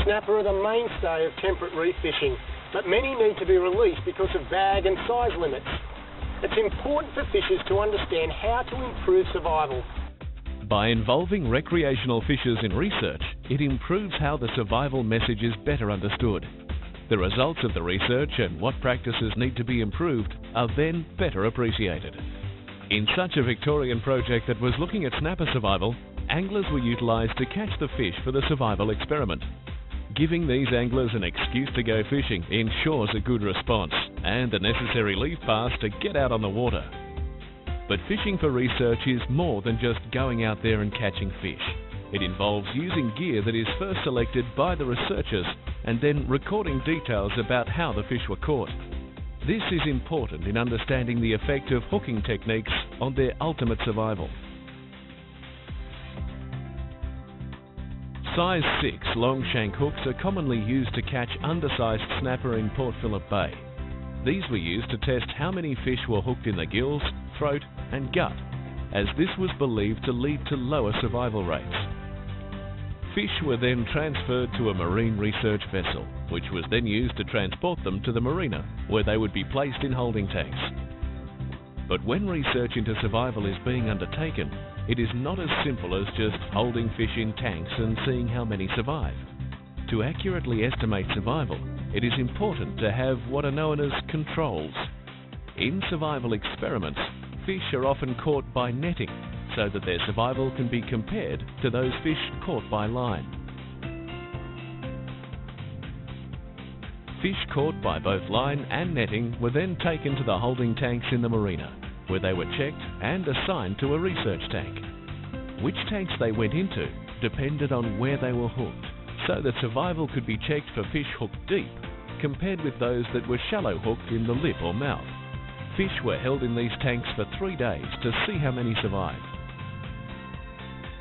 snapper are the mainstay of temperate reef fishing, but many need to be released because of bag and size limits. It's important for fishers to understand how to improve survival. By involving recreational fishers in research, it improves how the survival message is better understood. The results of the research and what practices need to be improved are then better appreciated. In such a Victorian project that was looking at snapper survival, anglers were utilised to catch the fish for the survival experiment. Giving these anglers an excuse to go fishing ensures a good response and the necessary leave pass to get out on the water. But fishing for research is more than just going out there and catching fish. It involves using gear that is first selected by the researchers and then recording details about how the fish were caught. This is important in understanding the effect of hooking techniques on their ultimate survival. Size 6 long shank hooks are commonly used to catch undersized snapper in Port Phillip Bay. These were used to test how many fish were hooked in the gills, throat and gut, as this was believed to lead to lower survival rates. Fish were then transferred to a marine research vessel, which was then used to transport them to the marina, where they would be placed in holding tanks. But when research into survival is being undertaken, it is not as simple as just holding fish in tanks and seeing how many survive. To accurately estimate survival, it is important to have what are known as controls. In survival experiments, fish are often caught by netting, so that their survival can be compared to those fish caught by line. Fish caught by both line and netting were then taken to the holding tanks in the marina, where they were checked and assigned to a research tank. Which tanks they went into depended on where they were hooked, so that survival could be checked for fish hooked deep, compared with those that were shallow hooked in the lip or mouth. Fish were held in these tanks for 3 days to see how many survived.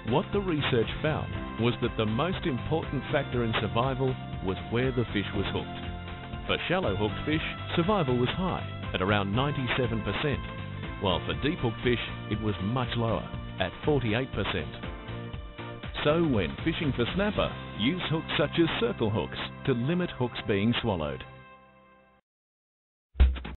What the research found was that the most important factor in survival was where the fish was hooked. For shallow hooked fish, survival was high, at around 97%, while for deep hooked fish, it was much lower, at 48%. So when fishing for snapper, use hooks such as circle hooks to limit hooks being swallowed.